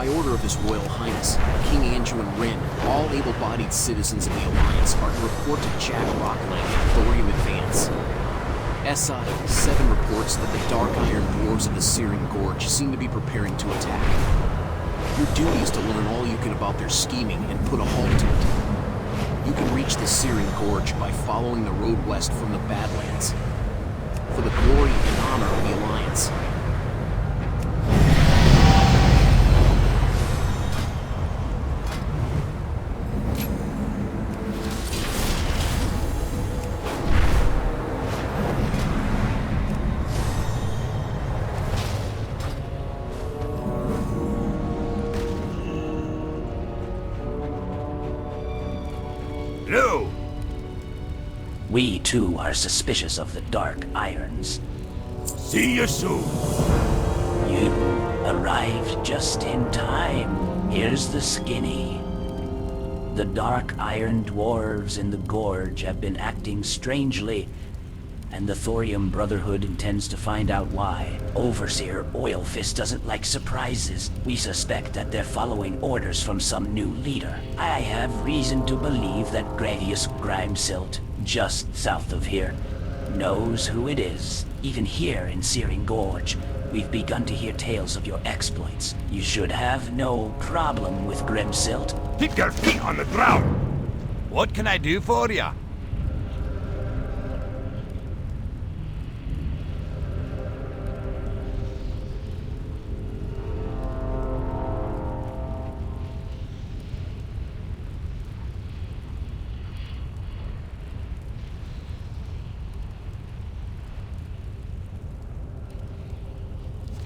By order of His Royal Highness, King Andrew and Rin, all able-bodied citizens of the Alliance are to report to Jack Rockland at Thorium Advance. SI 7 reports that the Dark Iron Dwarves of the Searing Gorge seem to be preparing to attack. Your duty is to learn all you can about their scheming and put a halt to it. You can reach the Searing Gorge by following the road west from the Badlands. For the glory and honor of the Alliance. No! We, too, are suspicious of the Dark Irons. See you soon. You arrived just in time. Here's the skinny. The Dark Iron Dwarves in the Gorge have been acting strangely, and the Thorium Brotherhood intends to find out why. Overseer Oilfist doesn't like surprises. We suspect that they're following orders from some new leader. I have reason to believe that Gradius Grimesilt, just south of here, knows who it is. Even here in Searing Gorge, we've begun to hear tales of your exploits. You should have no problem with Grimesilt. Keep your feet on the ground! What can I do for ya?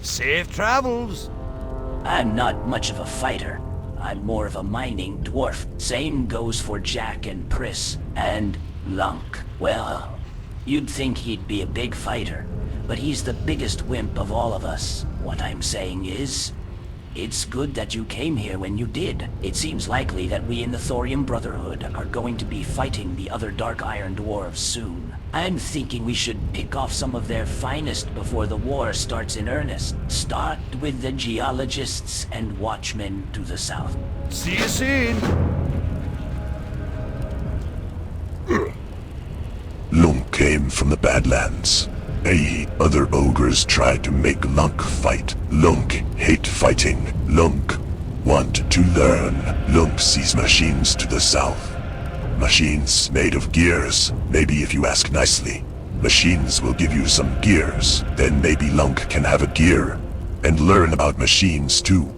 Safe travels. I'm not much of a fighter. I'm more of a mining dwarf. Same goes for Jack and Pris and Lunk. Well, you'd think he'd be a big fighter, but he's the biggest wimp of all of us. What I'm saying is, it's good that you came here when you did. It seems likely that we in the Thorium Brotherhood are going to be fighting the other Dark Iron Dwarves soon. I'm thinking we should pick off some of their finest before the war starts in earnest. Start with the geologists and watchmen to the south. See you soon. Lunk came from the Badlands. Other ogres tried to make Lunk fight. Lunk hate fighting. Lunk want to learn. Lunk sees machines to the south. Machines made of gears. Maybe if you ask nicely, machines will give you some gears. Then maybe Lunk can have a gear and learn about machines too.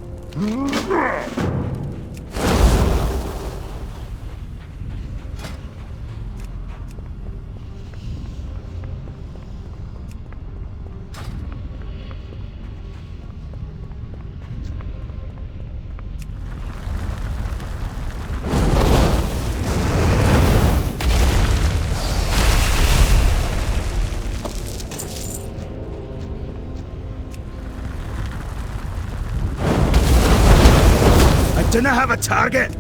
Didn't I have a target?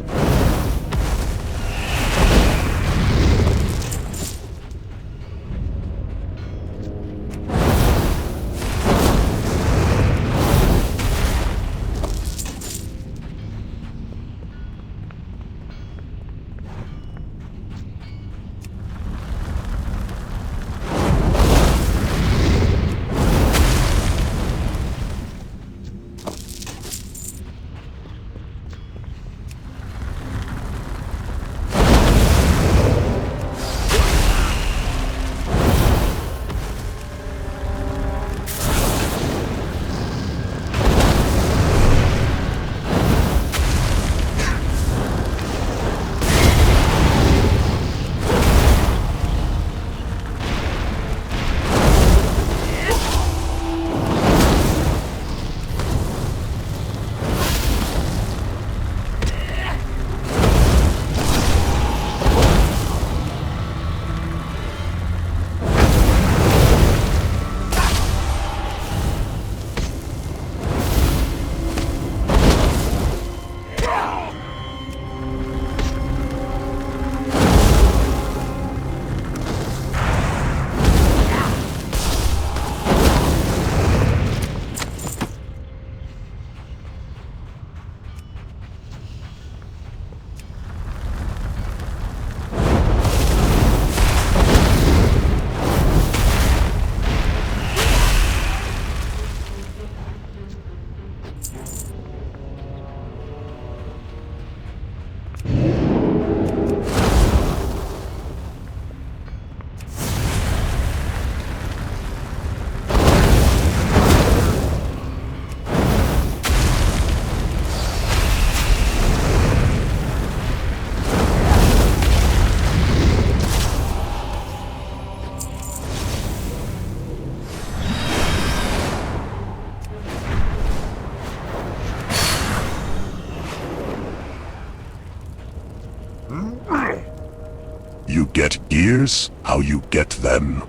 get ears? How you get them?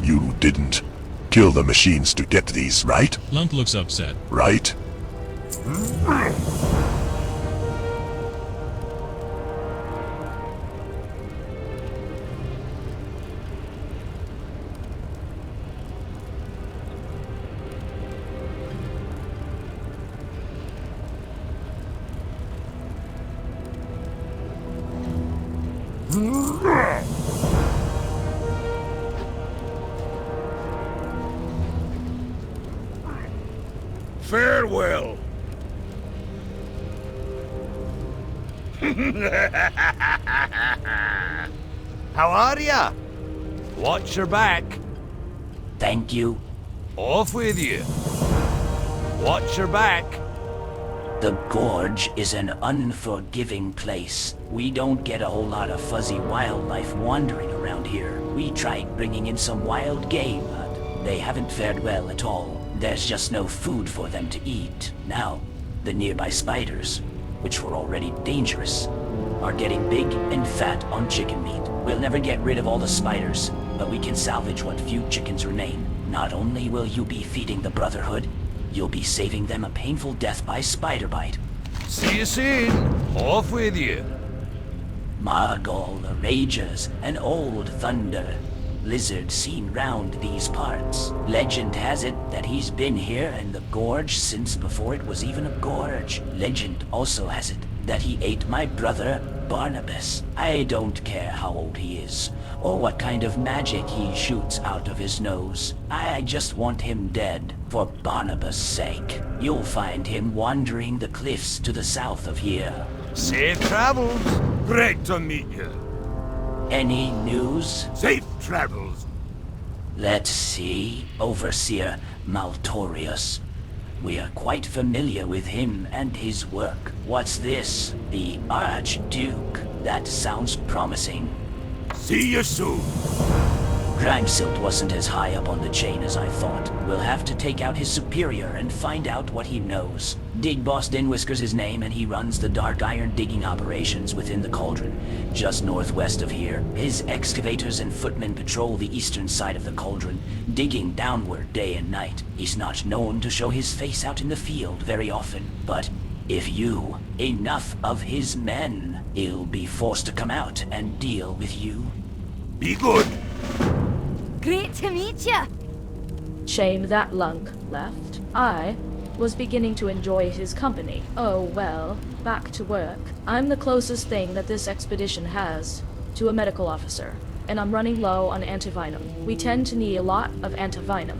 You didn't kill the machines to get these, right? Lunk looks upset. Right? Farewell. How are ya? Watch your back. Thank you. Off with you. Watch your back. The Gorge is an unforgiving place. We don't get a whole lot of fuzzy wildlife wandering around here. We tried bringing in some wild game, but they haven't fared well at all. There's just no food for them to eat. Now, the nearby spiders, which were already dangerous, are getting big and fat on chicken meat. We'll never get rid of all the spiders, but we can salvage what few chickens remain. Not only will you be feeding the Brotherhood, you'll be saving them a painful death by spider bite. See you soon. Off with you. Margol rages, an old thunder lizard seen round these parts. Legend has it that he's been here in the Gorge since before it was even a gorge. Legend also has it that he ate my brother, Barnabas. I don't care how old he is, or what kind of magic he shoots out of his nose. I just want him dead, for Barnabas' sake. You'll find him wandering the cliffs to the south of here. Safe travels. Great to meet you. Any news? Safe travels. Let's see. Overseer Maltorius. We are quite familiar with him and his work. What's this? The Archduke. That sounds promising. See you soon. Grimesilt wasn't as high up on the chain as I thought. We'll have to take out his superior and find out what he knows. Dig Boss Dinwhisker's his name, and he runs the dark iron digging operations within the cauldron, just northwest of here. His excavators and footmen patrol the eastern side of the cauldron, digging downward day and night. He's not known to show his face out in the field very often, but if enough of his men, he'll be forced to come out and deal with you. Be good. Great to meet you. Shame that Lunk left. I was beginning to enjoy his company. Oh well, back to work. I'm the closest thing that this expedition has to a medical officer, and I'm running low on antivenom. We tend to need a lot of antivenom.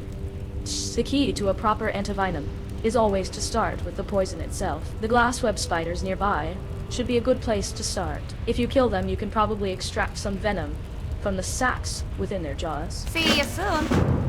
The key to a proper antivenom is always to start with the poison itself. The glassweb spiders nearby should be a good place to start. If you kill them, you can probably extract some venom from the sacs within their jaws. See you soon.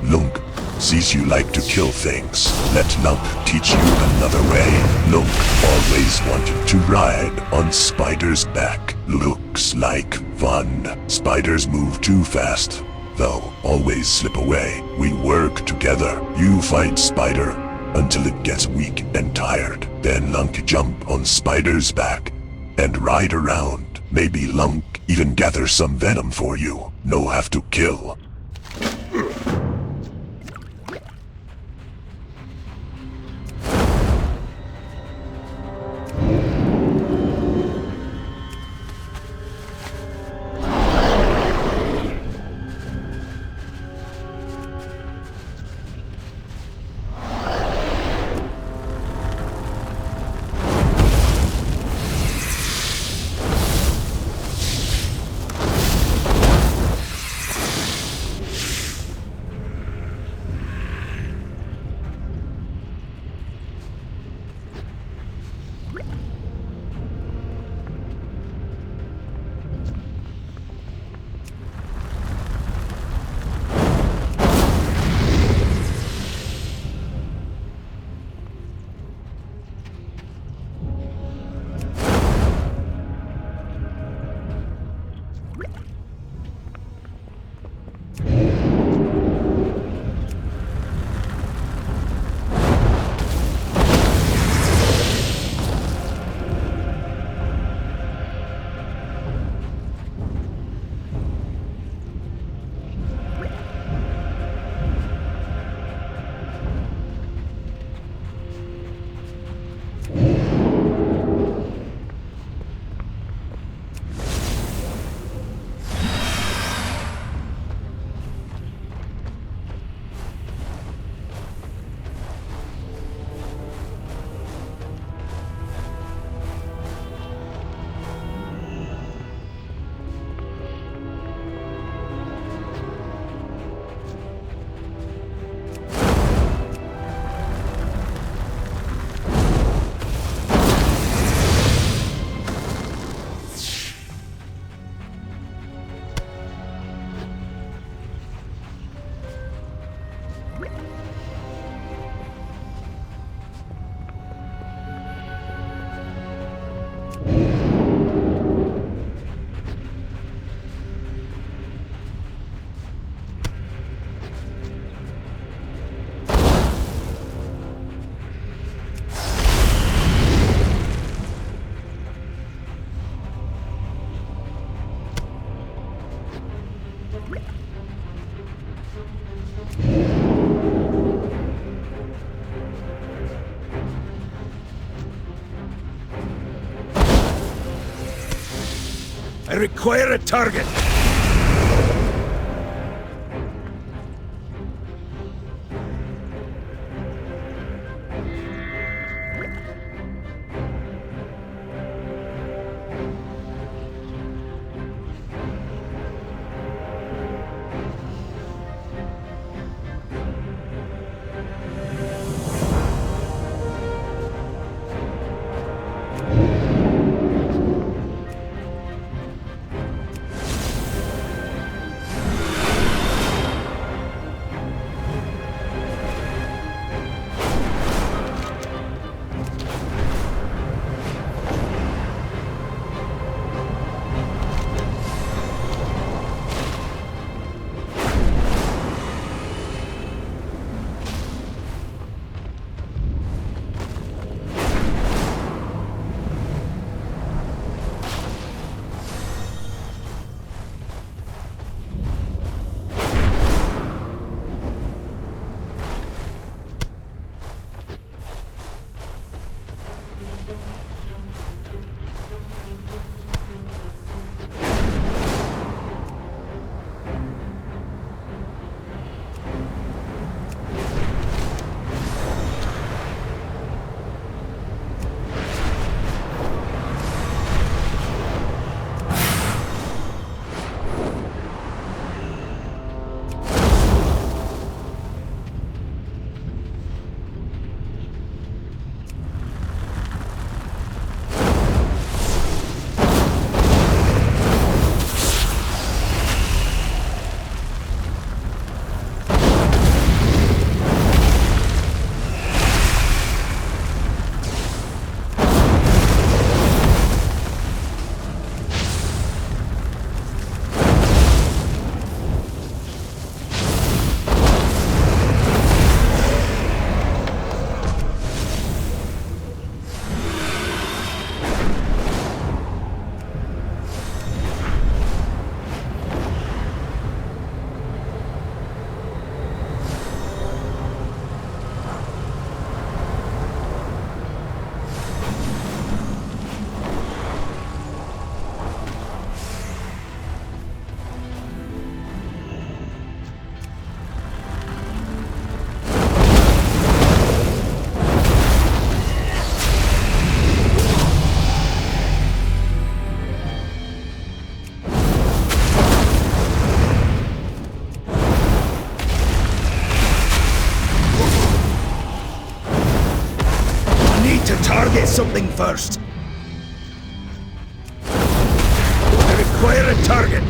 Lunk sees you like to kill things. Let Lunk teach you another way. Lunk always wanted to ride on Spider's back. Looks like fun. Spiders move too fast, though always slip away. We work together. You fight Spider until it gets weak and tired. Then Lunk jump on Spider's back and ride around. Maybe Lunk even gather some venom for you. No have to kill. I require a target. Target something first. I require a target.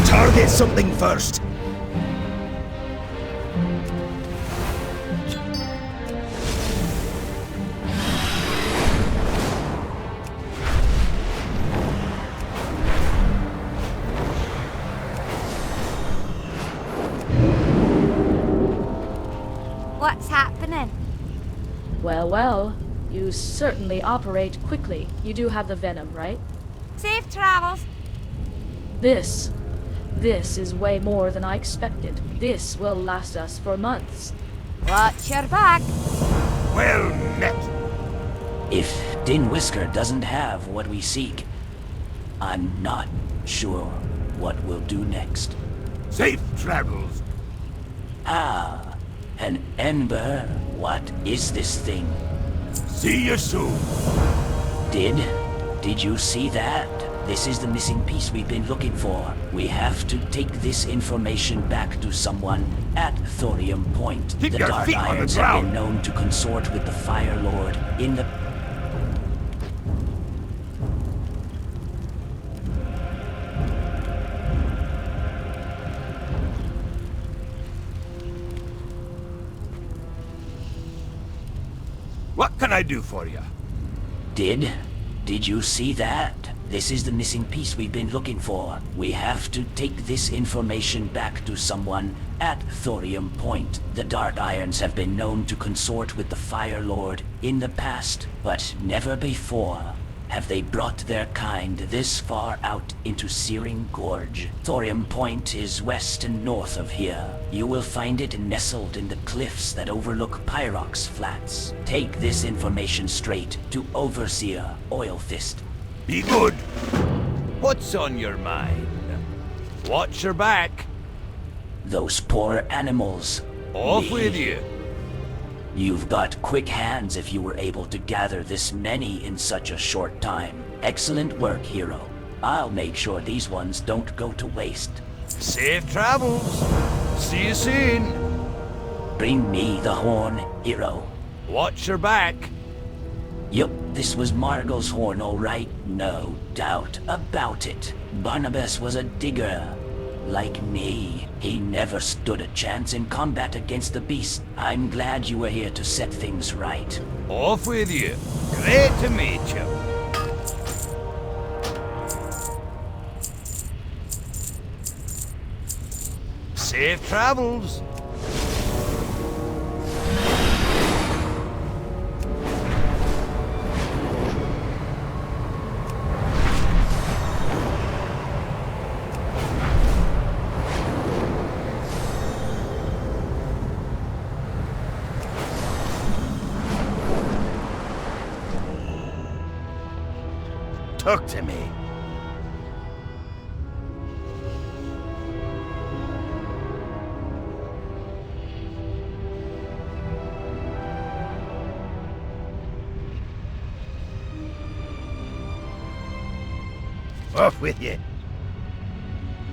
Target something first. What's happening? Well, well. You certainly operate quickly. You do have the venom, right? Safe travels. This is way more than I expected. This will last us for months. Watch your back. Well met. If Din Whisker doesn't have what we seek, I'm not sure what we'll do next. Safe travels. Ah, an ember. What is this thing? See you soon. Did you see that? This is the missing piece we've been looking for. We have to take this information back to someone at Thorium Point. Keep The your Dark feet on the Irons have been ground. known to consort with the Fire Lord in the... What can I do for you? Did you see that? This is the missing piece we've been looking for. We have to take this information back to someone at Thorium Point. The Dark Irons have been known to consort with the Fire Lord in the past, but never before have they brought their kind this far out into Searing Gorge. Thorium Point is west and north of here. You will find it nestled in the cliffs that overlook Pyrox Flats. Take this information straight to Overseer Oilfist. Be good. What's on your mind? Watch your back. Those poor animals. Off with you. You've got quick hands if you were able to gather this many in such a short time. Excellent work, hero. I'll make sure these ones don't go to waste. Safe travels. See you soon. Bring me the horn, hero. Watch your back. Yup, this was Margot's horn, all right. No doubt about it. Barnabas was a digger. Like me, he never stood a chance in combat against the beast. I'm glad you were here to set things right. Off with you. Great to meet you. Safe travels. Talk to me. Off with you.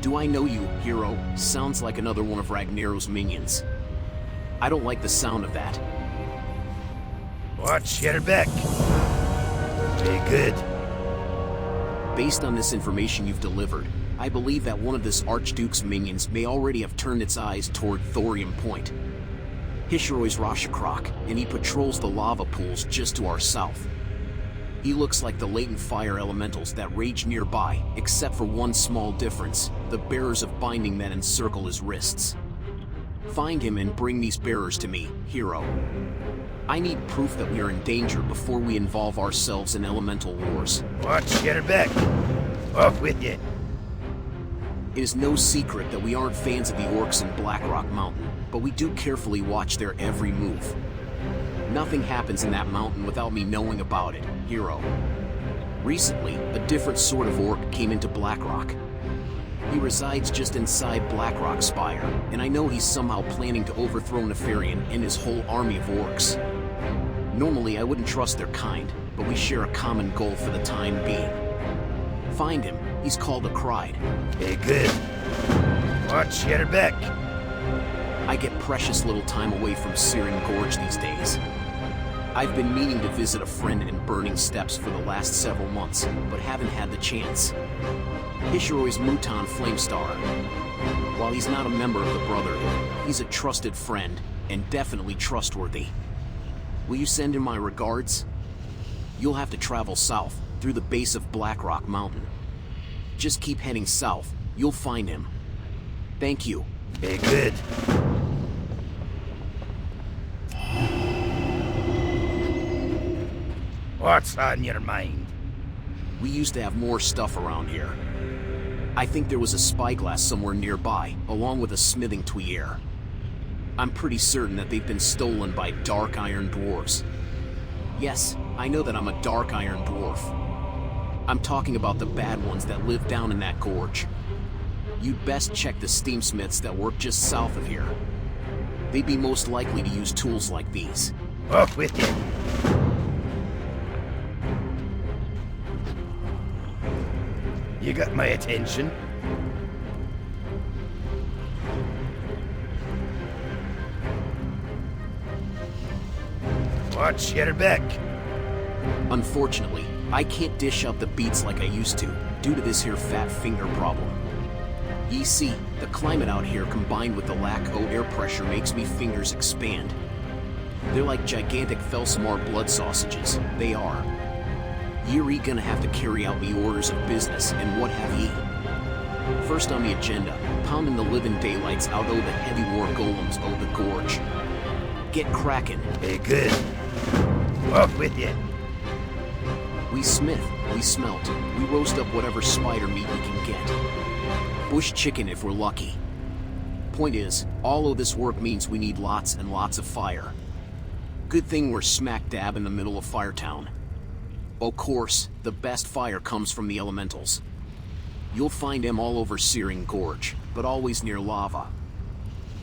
Do I know you, hero? Sounds like another one of Ragnaro's minions. I don't like the sound of that. Watch your back. Be good. Based on this information you've delivered, I believe that one of this Archduke's minions may already have turned its eyes toward Thorium Point. Hishiroi's Rashikrak, and he patrols the lava pools just to our south. He looks like the latent fire elementals that rage nearby, except for one small difference: the bearers of binding that encircle his wrists. Find him and bring these bearers to me, hero. I need proof that we are in danger before we involve ourselves in elemental wars. Watch your back. Off with you. It is no secret that we aren't fans of the orcs in Blackrock Mountain, but we do carefully watch their every move. Nothing happens in that mountain without me knowing about it, hero. Recently, a different sort of orc came into Blackrock. He resides just inside Blackrock Spire, and I know he's somehow planning to overthrow Nefarian and his whole army of orcs. Normally, I wouldn't trust their kind, but we share a common goal for the time being. Find him. He's called a Cried. Be good. Watch your back. I get precious little time away from Searing Gorge these days. I've been meaning to visit a friend in Burning Steppes for the last several months, but haven't had the chance. Hishiroi's Muton Flamestar. While he's not a member of the Brotherhood, he's a trusted friend, and definitely trustworthy. Will you send him my regards? You'll have to travel south, through the base of Blackrock Mountain. Just keep heading south, you'll find him. Thank you. Be good. What's on your mind? We used to have more stuff around here. I think there was a spyglass somewhere nearby, along with a smithing tuyer. I'm pretty certain that they've been stolen by dark iron dwarves. Yes, I know that I'm a dark iron dwarf. I'm talking about the bad ones that live down in that gorge. You'd best check the steamsmiths that work just south of here. They'd be most likely to use tools like these. Off with you. You got my attention. Watch your back. Unfortunately, I can't dish out the beats like I used to, due to this here fat finger problem. Ye see, the climate out here combined with the lack of air pressure makes me fingers expand. They're like gigantic Felsamar blood sausages, they are. Ye're gonna have to carry out me orders of business and what have ye. First on the agenda, pounding the living daylights out o' the heavy war golems o' the gorge. Get crackin'. Hey, good. Off with you. We smith, we smelt, we roast up whatever spider meat we can get. Bush chicken if we're lucky. Point is, all of this work means we need lots and lots of fire. Good thing we're smack dab in the middle of Firetown. Of course, the best fire comes from the elementals. You'll find them all over Searing Gorge, but always near lava.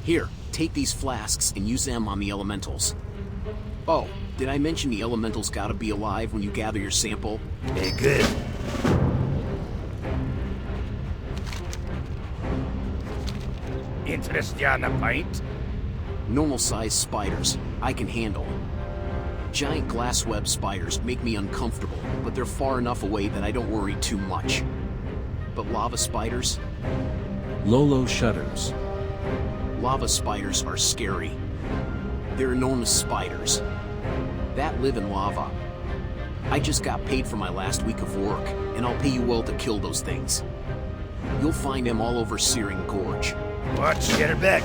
Here, take these flasks and use them on the elementals. Oh, did I mention the elementals gotta be alive when you gather your sample? Hey, good. Interest you on a pint? Normal-sized spiders, I can handle. Giant glass web spiders make me uncomfortable, but they're far enough away that I don't worry too much. But lava spiders? Lolo shudders. Lava spiders are scary. They're enormous spiders that live in lava. I just got paid for my last week of work, and I'll pay you well to kill those things. You'll find them all over Searing Gorge. Watch your back.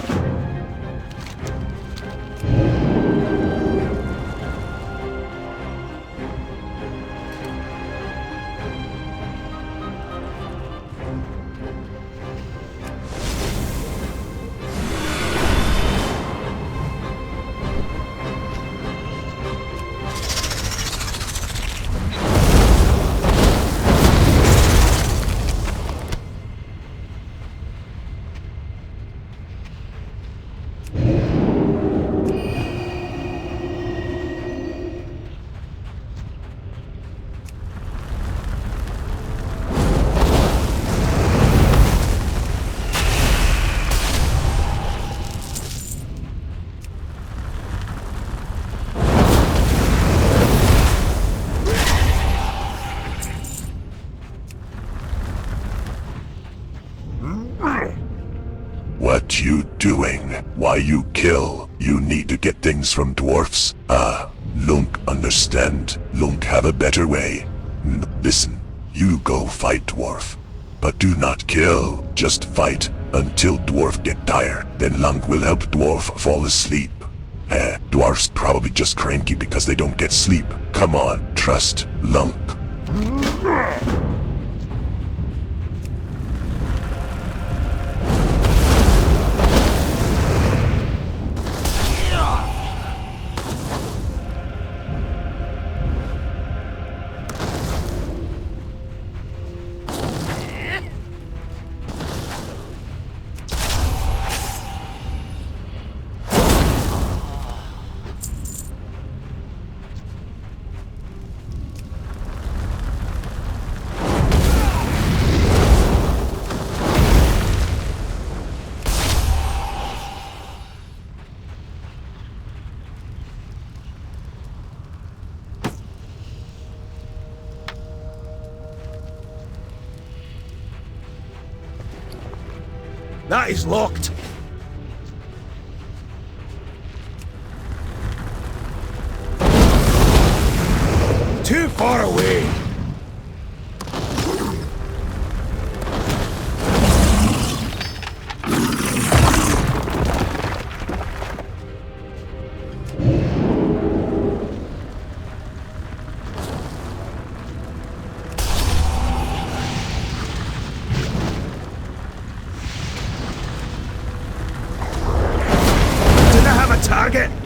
What you doing? Why you kill? You need to get things from dwarfs? Lunk understand. Lunk have a better way. Listen, you go fight dwarf. But do not kill, just fight, until dwarf get tired. Then Lunk will help dwarf fall asleep. Dwarfs probably just cranky because they don't get sleep. Come on, trust Lunk. That is locked. Too far away. target!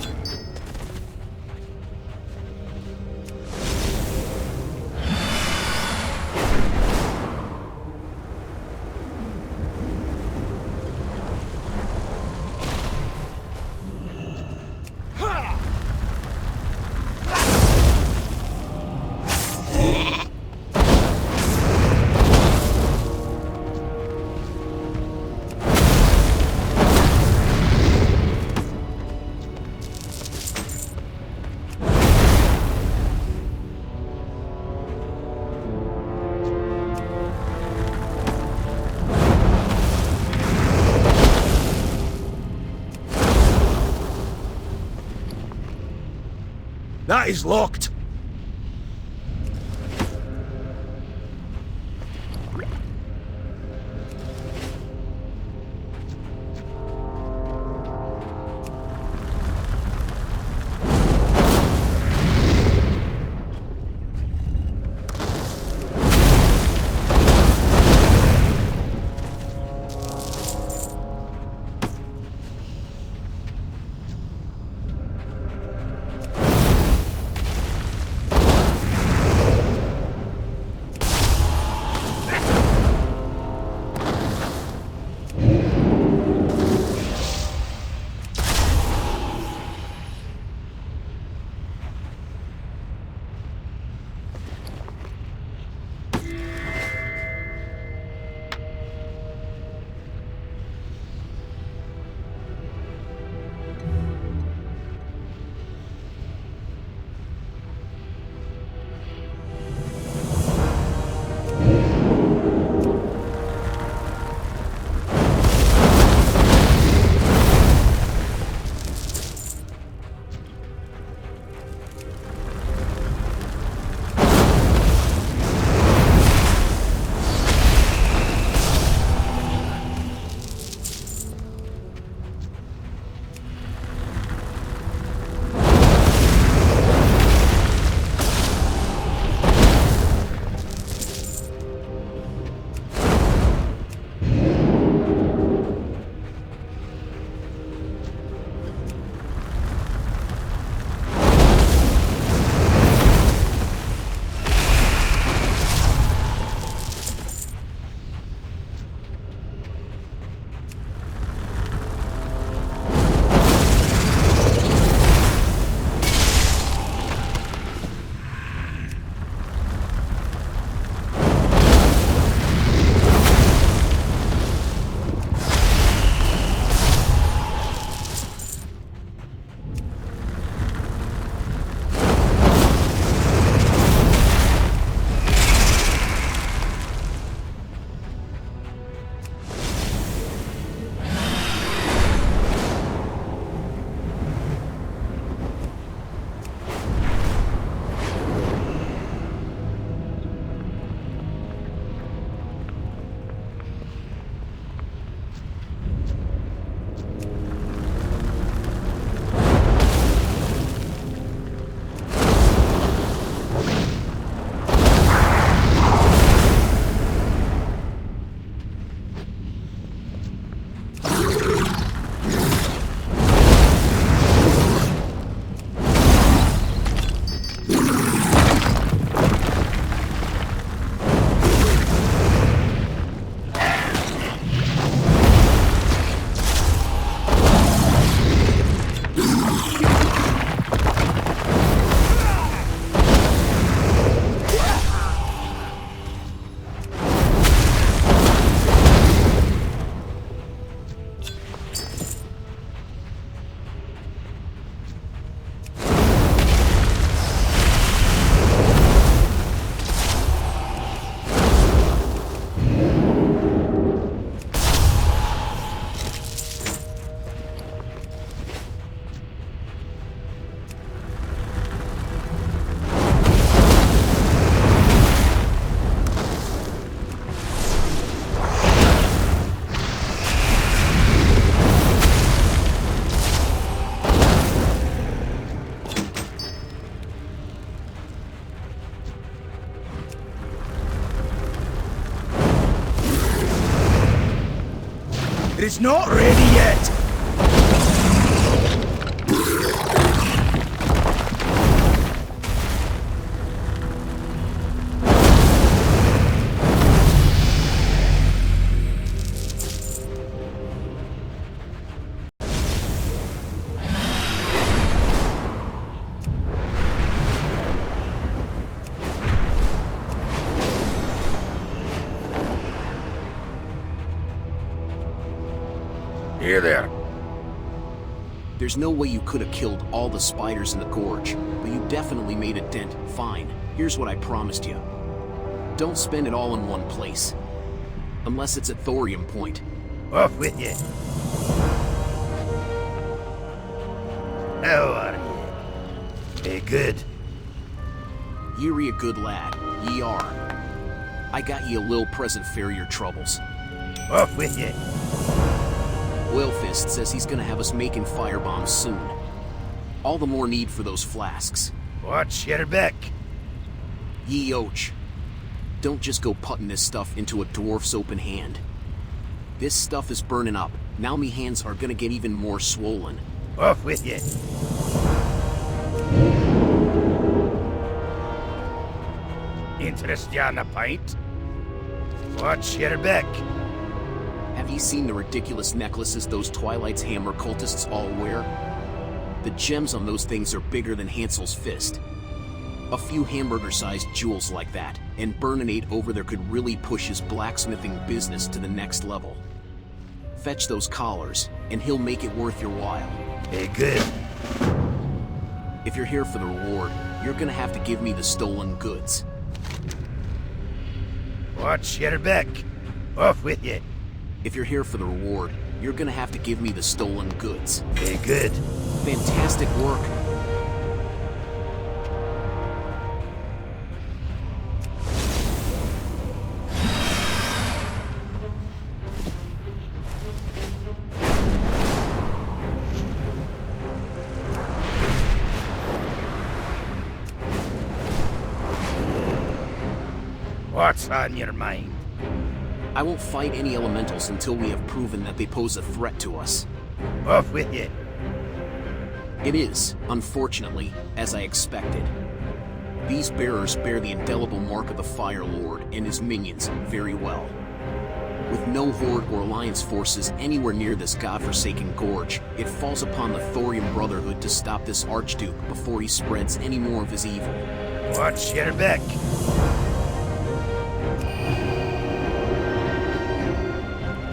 That is locked. It is not ready yet! There's no way you could have killed all the spiders in the gorge, but you definitely made a dent. Fine, here's what I promised you. Don't spend it all in one place. Unless it's at Thorium Point. Off with you. How are you? Hey, good. Ye're a good lad, ye are. I got ye a little present for your troubles. Off with you. Whalefist says he's gonna have us making firebombs soon. All the more need for those flasks. Watch your back. Ye och. Don't just go putting this stuff into a dwarf's open hand. This stuff is burning up. Now me hands are gonna get even more swollen. Off with you. Interest you on a pint? Watch your back. Have you seen the ridiculous necklaces those Twilight Hammer Cultists all wear? The gems on those things are bigger than Hansel's fist. A few hamburger-sized jewels like that, and burninate over there could really push his blacksmithing business to the next level. Fetch those collars, and he'll make it worth your while. Hey, good. If you're here for the reward, you're gonna have to give me the stolen goods. Watch your back. Off with you. If you're here for the reward, you're gonna have to give me the stolen goods. Hey, good. Fantastic work. What's on your mind? I won't fight any elementals until we have proven that they pose a threat to us. Off with you. It is, unfortunately, as I expected. These bearers bear the indelible mark of the Fire Lord and his minions very well. With no Horde or Alliance forces anywhere near this godforsaken gorge, it falls upon the Thorium Brotherhood to stop this Archduke before he spreads any more of his evil. Watch your back.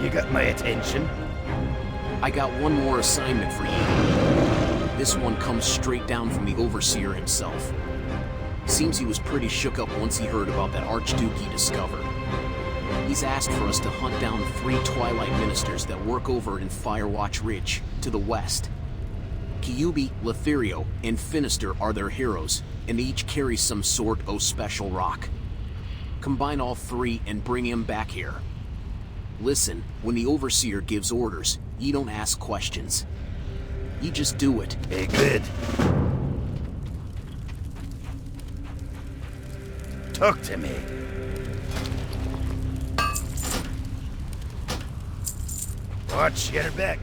You got my attention. I got one more assignment for you. This one comes straight down from the Overseer himself. Seems he was pretty shook up once he heard about that Archduke he discovered. He's asked for us to hunt down 3 Twilight Ministers that work over in Firewatch Ridge, to the west. Kyubi, Lothario, and Finister are their heroes, and they each carry some sort of special rock. Combine all 3 and bring him back here. Listen, when the Overseer gives orders, you don't ask questions. You just do it. Hey, good. Talk to me. Watch your back.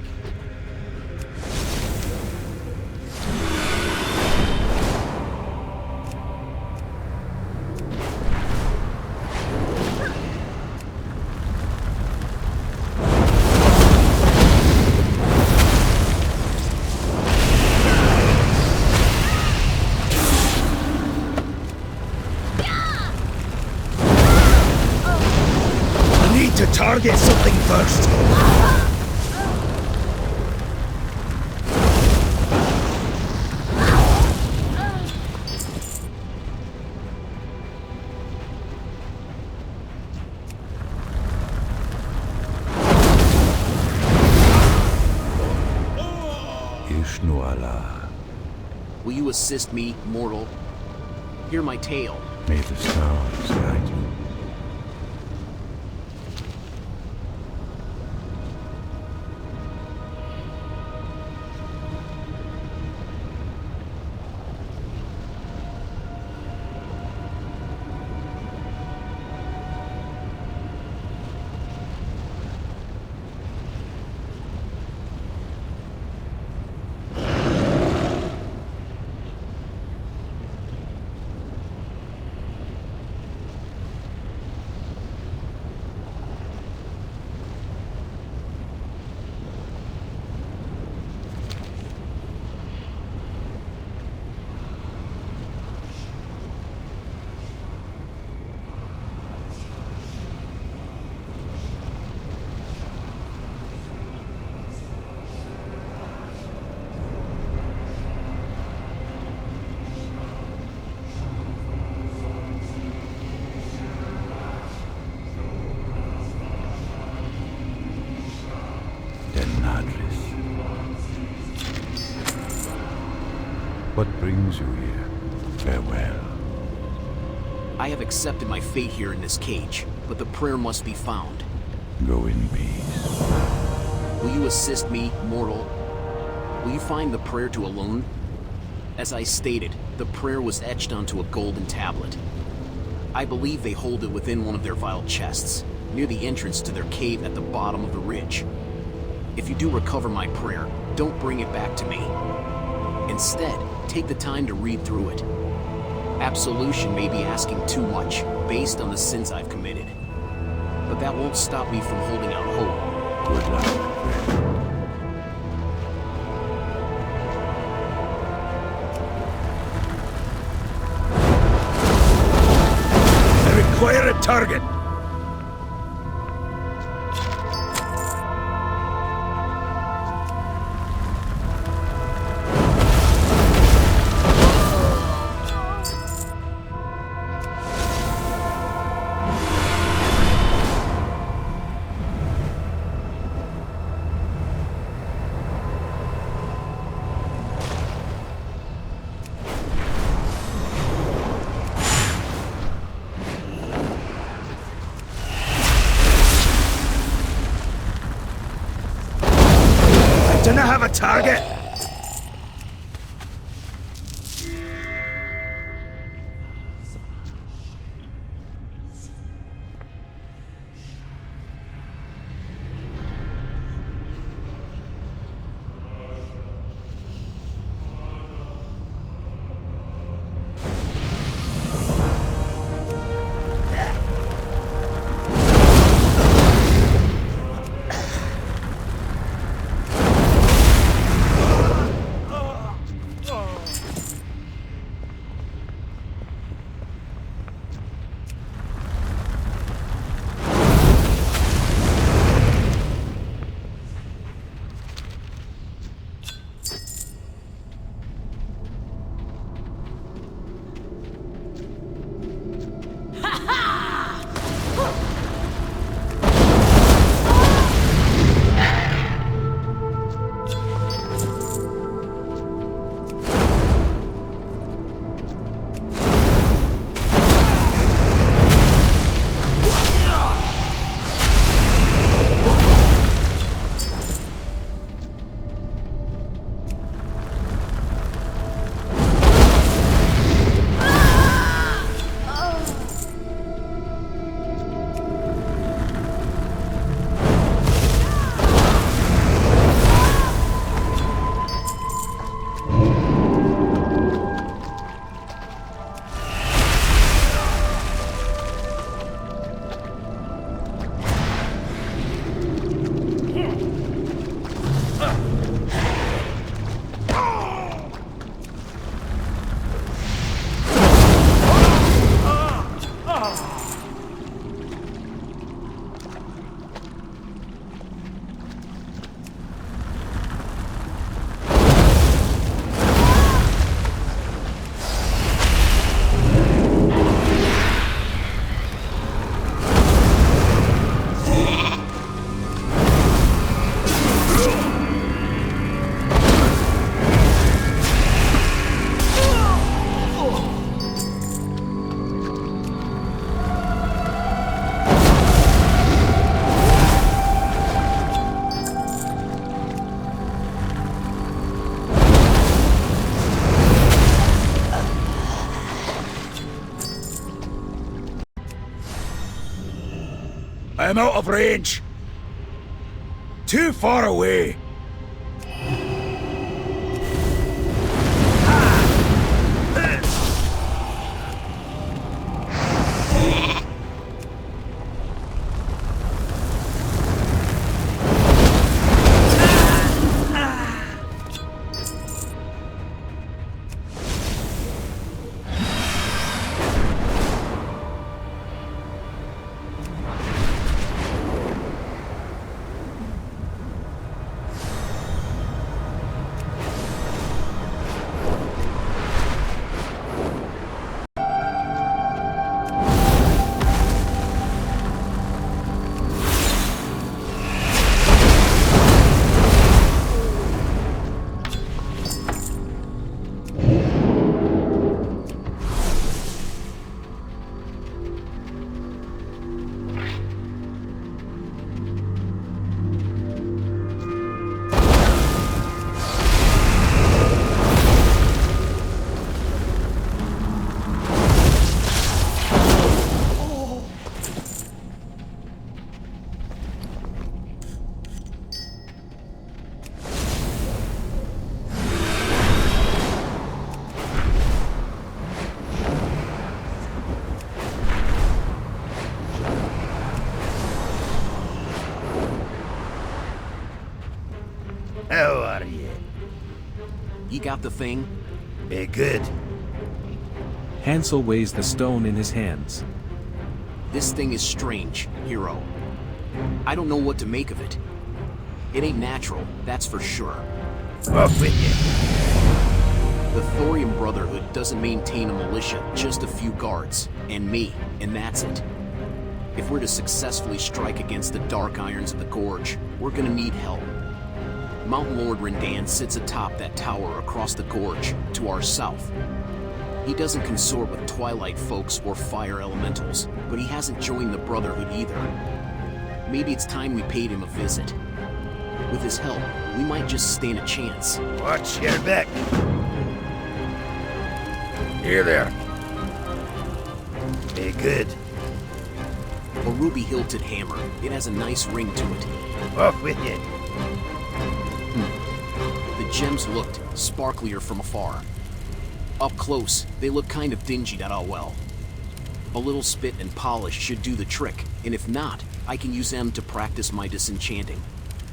Target something first. Ishnuala. Will you assist me, mortal? Hear my tale. May the stars guide you. Nadris. What brings you here? Farewell. I have accepted my fate here in this cage, but the prayer must be found. Go in peace. Will you assist me, mortal? Will you find the prayer to Alone? As I stated, the prayer was etched onto a golden tablet. I believe they hold it within one of their vile chests, near the entrance to their cave at the bottom of the ridge. If you do recover my prayer, don't bring it back to me. Instead, take the time to read through it. Absolution may be asking too much, based on the sins I've committed. But that won't stop me from holding out hope. Good luck, friend. I require a target. Didn't I have a target? I am out of range. Too far away. How are ye? You got the thing? Good. Hansel weighs the stone in his hands. This thing is strange, hero. I don't know what to make of it. It ain't natural, that's for sure. Off with you. The Thorium Brotherhood doesn't maintain a militia, just a few guards, and me, and that's it. If we're to successfully strike against the dark irons of the Gorge, we're gonna need help. Mountain Lord Rindan sits atop that tower across the Gorge, to our south. He doesn't consort with Twilight folks or fire elementals, but he hasn't joined the Brotherhood either. Maybe it's time we paid him a visit. With his help, we might just stand a chance. Watch your back. Here there. Good. A ruby-hilted hammer. It has a nice ring to it. Off with you. The gems looked sparklier from afar. Up close, they look kind of dingy, that all well. A little spit and polish should do the trick, and if not, I can use them to practice my disenchanting.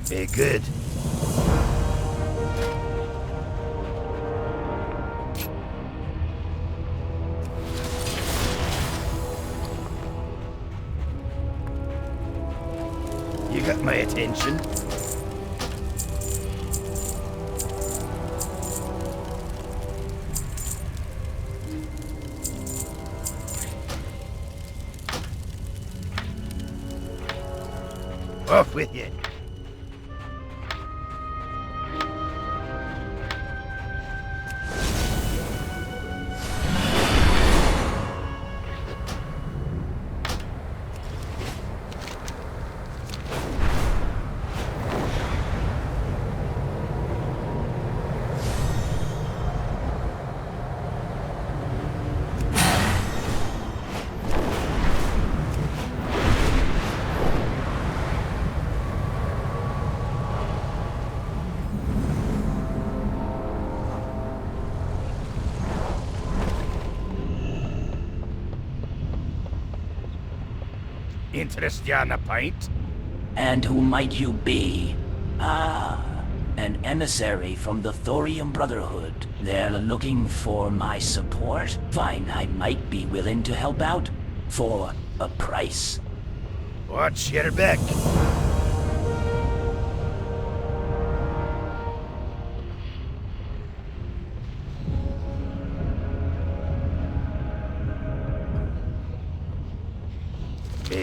Good. You got my attention. Off with you. Interest you on a pint? And who might you be? Ah, an emissary from the Thorium Brotherhood. They're looking for my support? Fine, I might be willing to help out. For a price. Watch your back.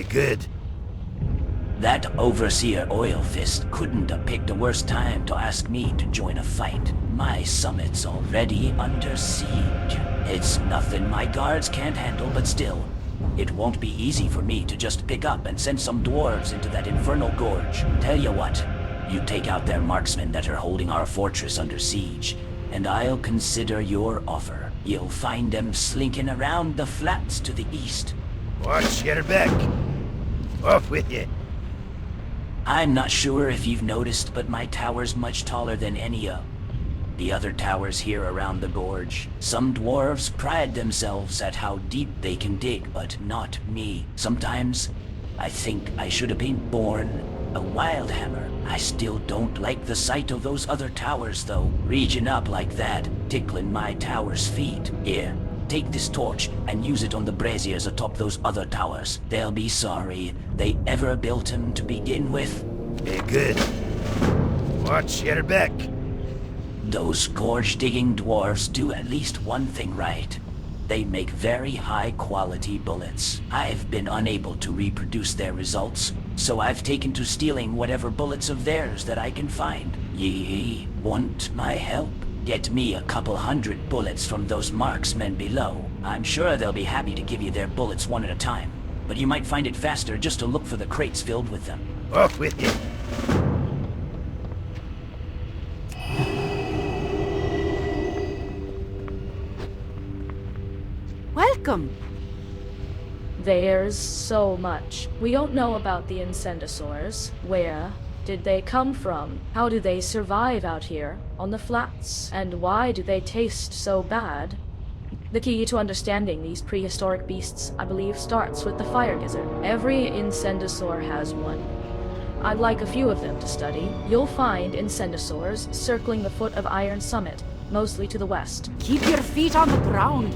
Good. That Overseer Oilfist couldn't have picked a worse time to ask me to join a fight. My summit's already under siege. It's nothing my guards can't handle, but still, it won't be easy for me to just pick up and send some dwarves into that infernal gorge. Tell you what, you take out their marksmen that are holding our fortress under siege, and I'll consider your offer. You'll find them slinking around the flats to the east. Watch your back. Off with you. I'm not sure if you've noticed, but my tower's much taller than any of the other towers here around the gorge. Some dwarves pride themselves at how deep they can dig, but not me. Sometimes, I think I should have been born a wild hammer. I still don't like the sight of those other towers, though. Reaching up like that, tickling my tower's feet. Here, take this torch and use it on the braziers atop those other towers. They'll be sorry they ever built them to begin with. Good. Watch your back. Those gorge-digging dwarves do at least one thing right. They make very high-quality bullets. I've been unable to reproduce their results, so I've taken to stealing whatever bullets of theirs that I can find. Ye want my help? Get me a couple hundred bullets from those marksmen below. I'm sure they'll be happy to give you their bullets one at a time, but you might find it faster just to look for the crates filled with them. Off with you. Welcome. There's so much. We don't know about the Incendisaurs. Where did they come from? How do they survive out here on the flats? And why do they taste so bad? The key to understanding these prehistoric beasts, I believe, starts with the fire gizzard. Every Incendisaur has one. I'd like a few of them to study. You'll find incendisaurs circling the foot of Iron Summit, mostly to the west. Keep your feet on the ground.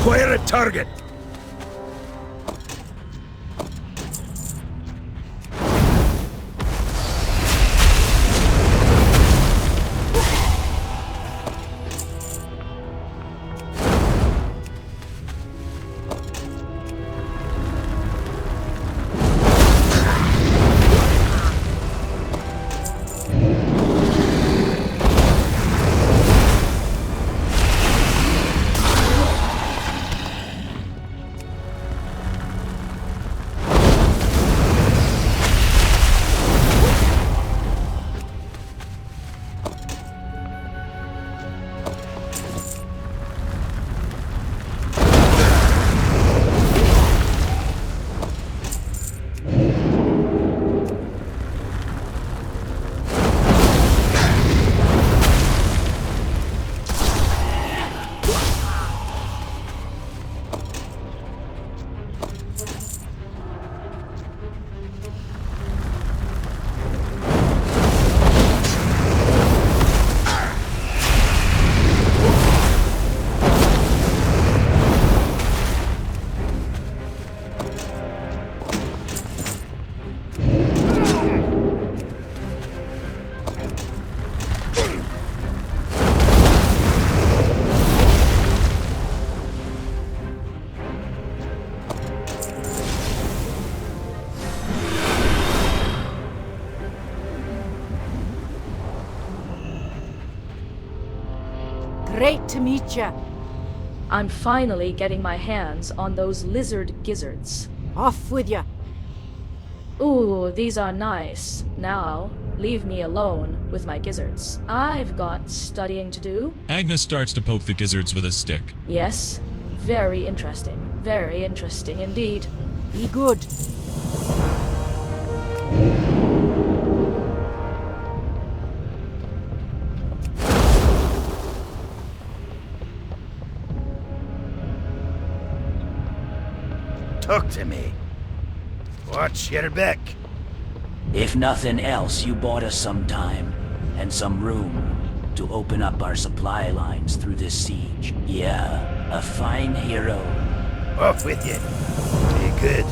Acquire a target! Great to meet ya. I'm finally getting my hands on those lizard gizzards. Off with ya. Ooh, these are nice. Now, leave me alone with my gizzards. I've got studying to do. Agnes starts to poke the gizzards with a stick. Yes, very interesting. Very interesting indeed. Be good. Talk to me. Watch your back. If nothing else, you bought us some time and some room to open up our supply lines through this siege. Yeah, a fine hero. Off with you. Be good.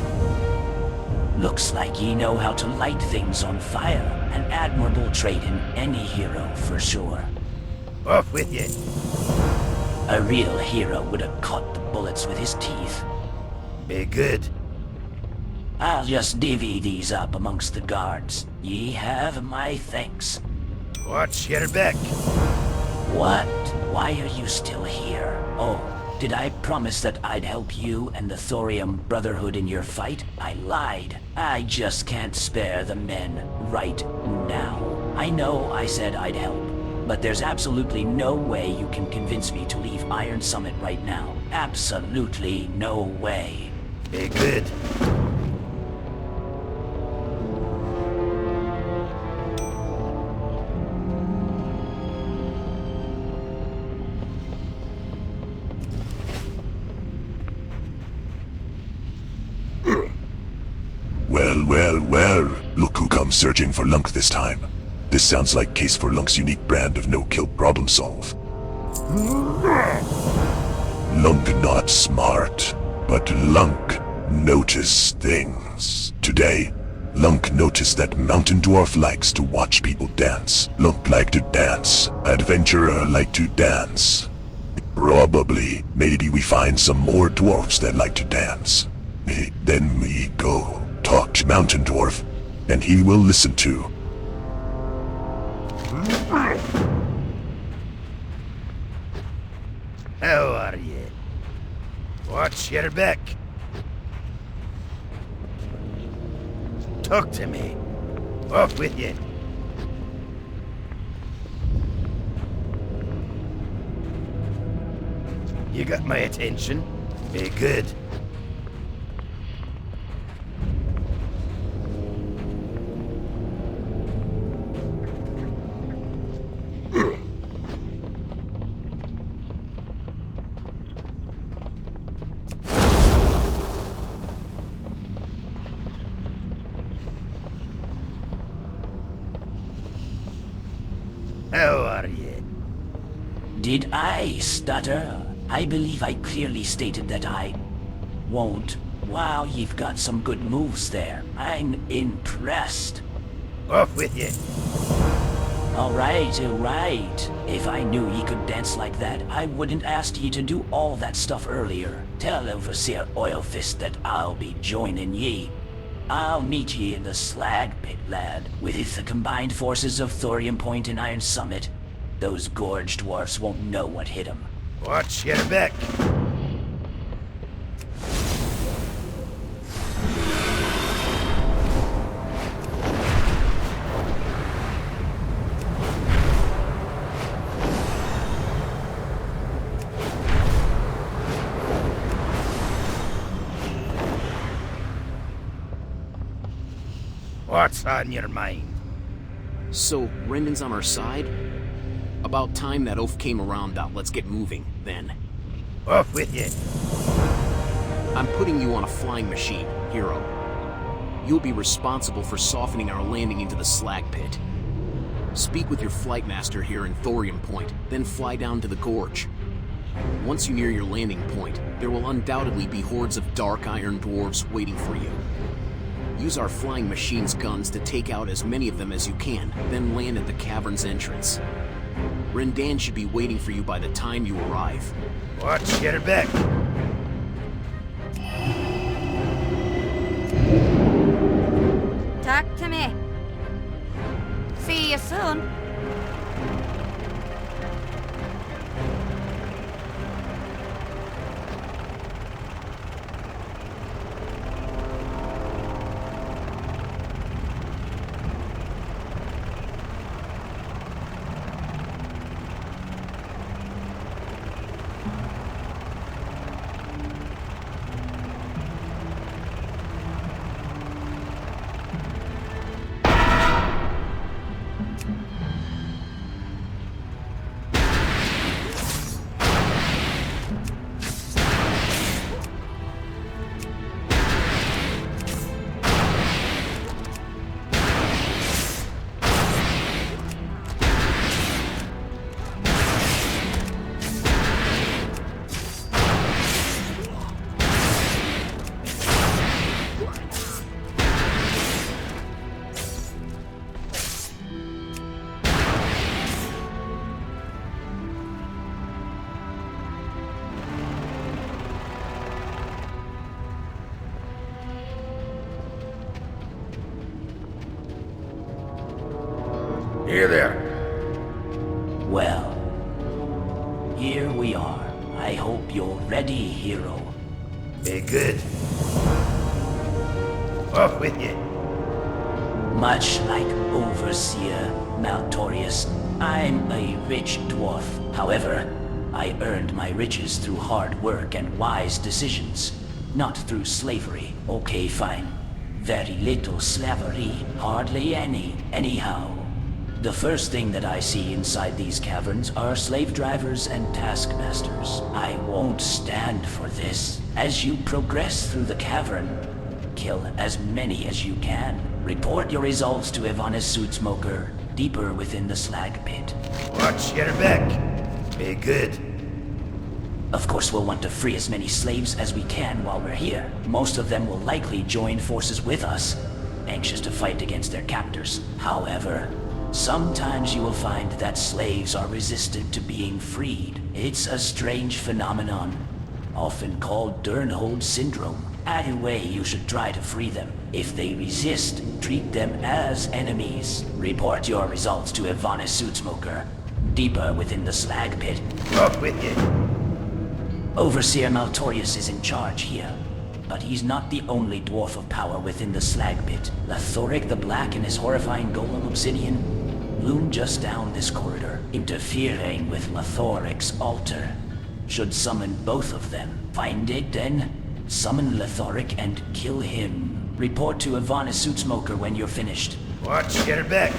Looks like ye know how to light things on fire. An admirable trait in any hero, for sure. Off with you. A real hero would have caught the bullets with his teeth. Be good. I'll just divvy these up amongst the guards. Ye have my thanks. Watch your back. What? Why are you still here? Oh, did I promise that I'd help you and the Thorium Brotherhood in your fight? I lied. I just can't spare the men right now. I know I said I'd help, but there's absolutely no way you can convince me to leave Iron Summit right now. Absolutely no way. Be good. Well, look who comes searching for Lunk this time. This sounds like case for Lunk's unique brand of no-kill problem solve. Lunk not smart, but Lunk notice things. Today, Lunk noticed that Mountain Dwarf likes to watch people dance. Lunk like to dance. Adventurer like to dance. Probably, maybe we find some more dwarfs that like to dance. Then we go talk to Mountain Dwarf, and he will listen to. How are you? Watch your back. Talk to me. Off with you. You got my attention. Be good. How are you? Did I stutter? I believe I clearly stated that I won't. Wow, you've got some good moves there. I'm impressed. Off with you. Alright. If I knew ye could dance like that, I wouldn't ask ye to do all that stuff earlier. Tell Overseer Oilfist that I'll be joining ye. I'll meet ye in the Slag Pit, lad. With the combined forces of Thorium Point and Iron Summit, those Gorge dwarfs won't know what hit 'em. Watch your back. What's on your mind? So, Rendon's on our side? About time that oaf came around, let's get moving, then. Off with you. I'm putting you on a flying machine, hero. You'll be responsible for softening our landing into the slag pit. Speak with your flight master here in Thorium Point, then fly down to the Gorge. Once you near your landing point, there will undoubtedly be hordes of dark iron dwarves waiting for you. Use our flying machine's guns to take out as many of them as you can, then land at the cavern's entrance. Rendan should be waiting for you by the time you arrive. Watch your back. Talk to me. See you soon. Here there. Well, here we are. I hope you're ready, hero. Be good. Off with you. Much like Overseer Maltorius, I'm a rich dwarf. However, I earned my riches through hard work and wise decisions, not through slavery. Okay, fine. Very little slavery, hardly any. Anyhow, the first thing that I see inside these caverns are slave drivers and taskmasters. I won't stand for this. As you progress through the cavern, kill as many as you can. Report your results to Ivanis Suitsmoker, deeper within the slag pit. Watch your back. Be good. Of course, we'll want to free as many slaves as we can while we're here. Most of them will likely join forces with us, anxious to fight against their captors. However, sometimes you will find that slaves are resistant to being freed. It's a strange phenomenon, often called Durnhold syndrome. Either way, you should try to free them. If they resist, treat them as enemies. Report your results to Ivanis Suitsmoker, deeper within the slag pit. Off with you. Overseer Maltorius is in charge here, but he's not the only dwarf of power within the slag pit. Lathoric the Black and his horrifying golem obsidian loom just down this corridor, interfering with Lathoric's altar. Should summon both of them. Find it, then summon Lathoric and kill him. Report to Ivanis Suitsmoker when you're finished. Watch your back.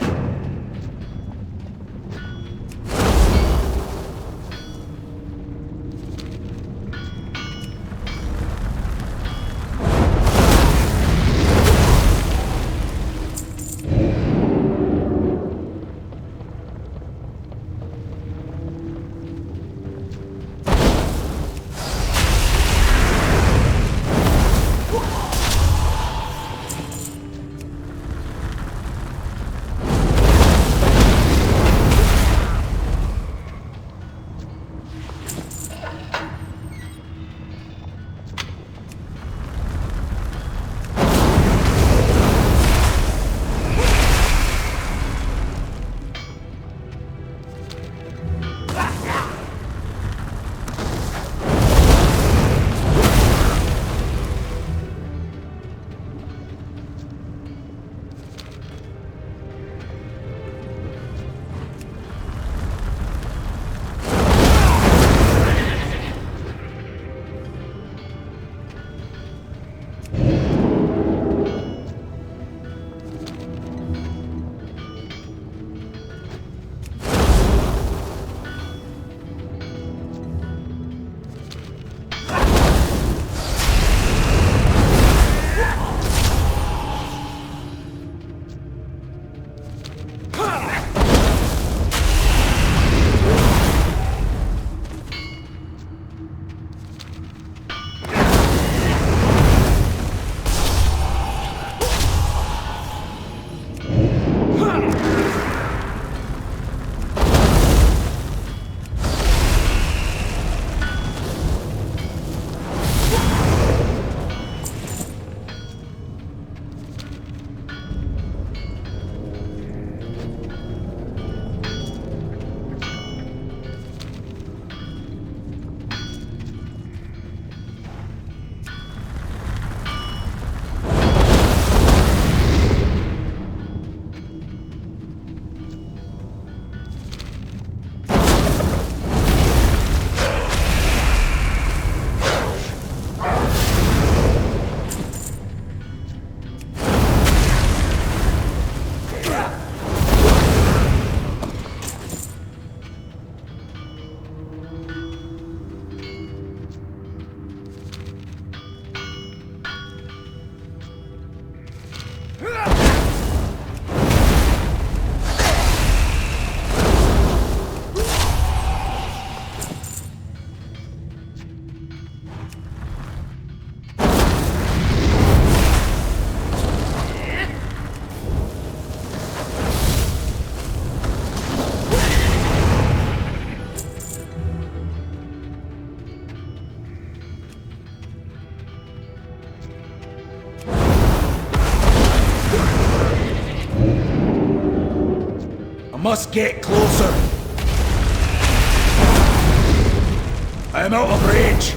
must get closer. I am out of range.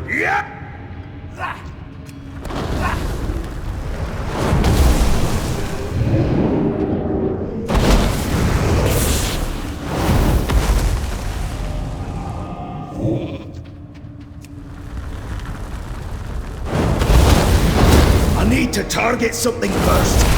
Yeah! I need to target something first.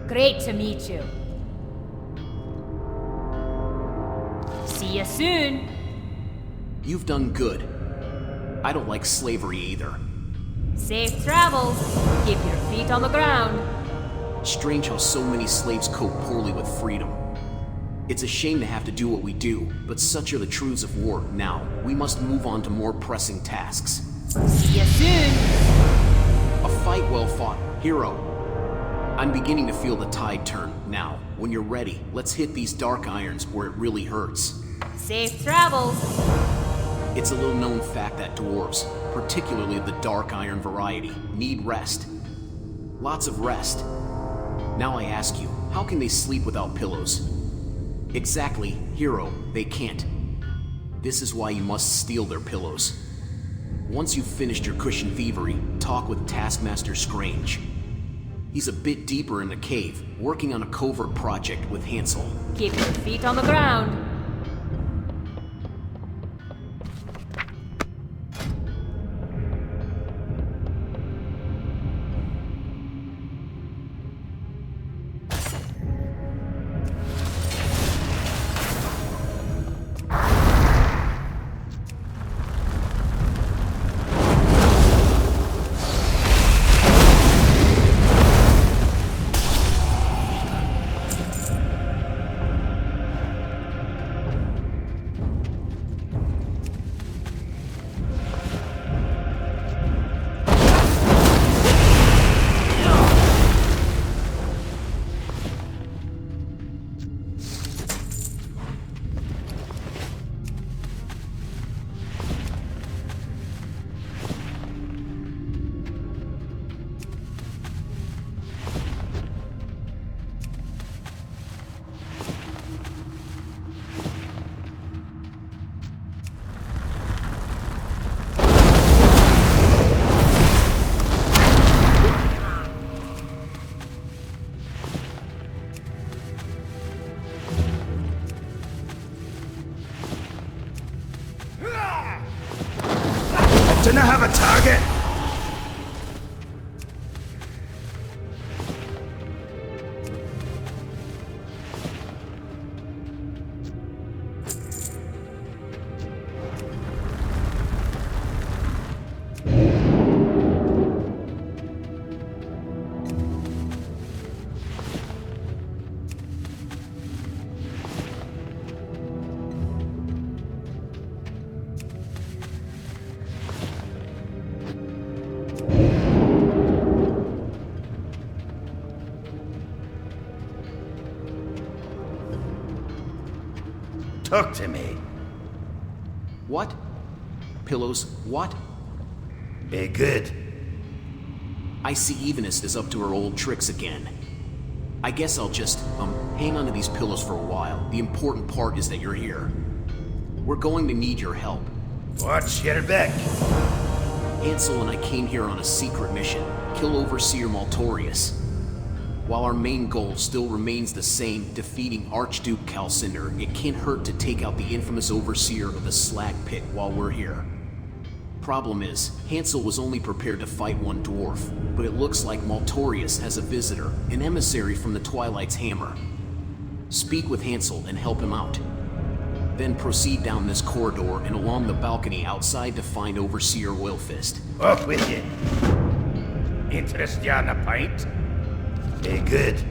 Great to meet you. See you soon. You've done good. I don't like slavery either. Safe travels. Keep your feet on the ground. Strange how so many slaves cope poorly with freedom. It's a shame to have to do what we do, but such are the truths of war. Now, we must move on to more pressing tasks. See you soon. A fight well fought, hero. I'm beginning to feel the tide turn. Now, when you're ready, let's hit these dark irons where it really hurts. Safe travels. It's a little known fact that dwarves, particularly the dark iron variety, need rest. Lots of rest. Now I ask you, how can they sleep without pillows? Exactly, hero, they can't. This is why you must steal their pillows. Once you've finished your cushion thievery, talk with Taskmaster Strange. He's a bit deeper in the cave, working on a covert project with Hansel. Keep your feet on the ground. Didn't I have a target? Talk to me. What? Pillows, what? Be good. I see Evenist is up to her old tricks again. I guess I'll just, hang on to these pillows for a while. The important part is that you're here. We're going to need your help. Watch your back. Hansel and I came here on a secret mission. Kill Overseer Maltorius. While our main goal still remains the same, defeating Archduke Calcinder, it can't hurt to take out the infamous Overseer of the Slag Pit while we're here. Problem is, Hansel was only prepared to fight one dwarf, but it looks like Maltorius has a visitor, an emissary from the Twilight's Hammer. Speak with Hansel and help him out. Then proceed down this corridor and along the balcony outside to find Overseer Willfist. Off with you. Interest you on a pint? Be good.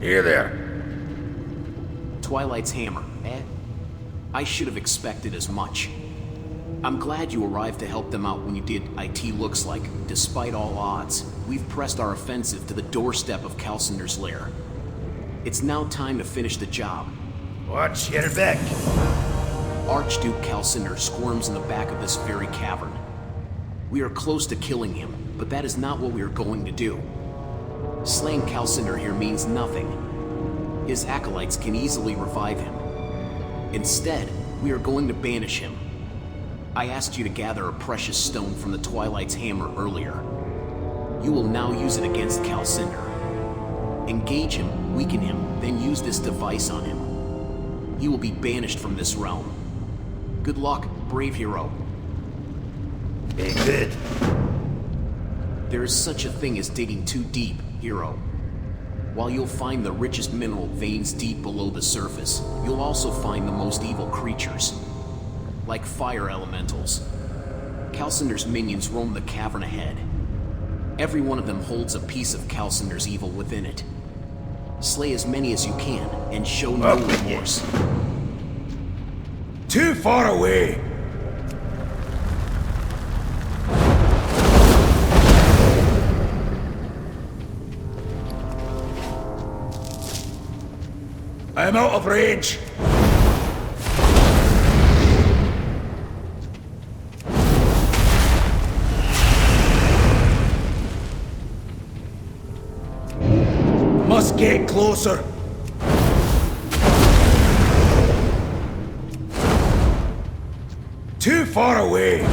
Here there. Twilight's Hammer, eh? I should have expected as much. I'm glad you arrived to help them out when you did, IT looks like. Despite all odds, we've pressed our offensive to the doorstep of Calcinder's lair. It's now time to finish the job. Watch your back. Archduke Calcinder squirms in the back of this very cavern. We are close to killing him, but that is not what we are going to do. Slaying Calcinder here means nothing. His acolytes can easily revive him. Instead, we are going to banish him. I asked you to gather a precious stone from the Twilight's Hammer earlier. You will now use it against Calcinder. Engage him, weaken him, then use this device on him. He will be banished from this realm. Good luck, brave hero. Be good. There is such a thing as digging too deep, hero. While you'll find the richest mineral veins deep below the surface, you'll also find the most evil creatures. Like fire elementals. Calcinder's minions roam the cavern ahead. Every one of them holds a piece of Calcinder's evil within it. Slay as many as you can, and show no remorse. Too far away! I'm out of range! Must get closer! Too far away!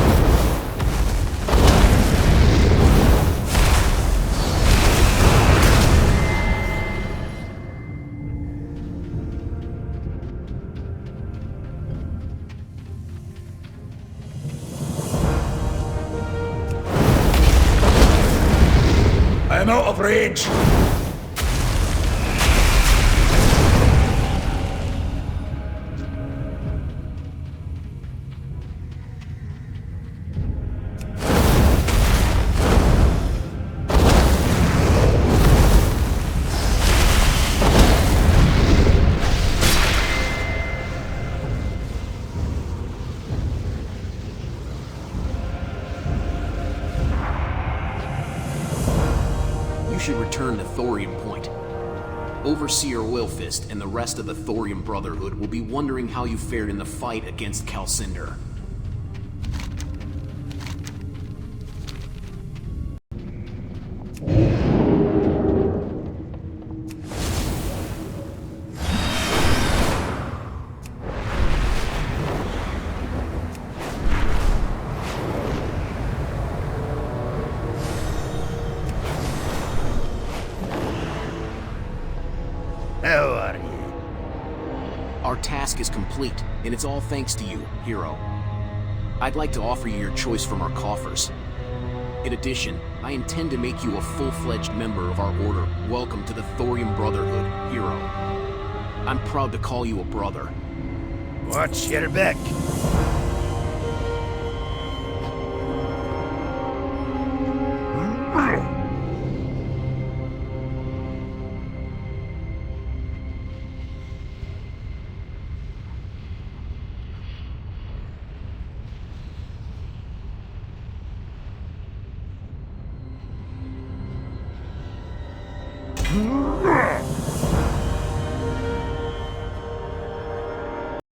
I'm out of range! You should return to Thorium Point. Overseer Willfist and the rest of the Thorium Brotherhood will be wondering how you fared in the fight against Calcinder. are ye? Our task is complete, and it's all thanks to you, hero. I'd like to offer you your choice from our coffers. In addition, I intend to make you a full-fledged member of our order. Welcome to the Thorium Brotherhood, hero. I'm proud to call you a brother. Watch your back.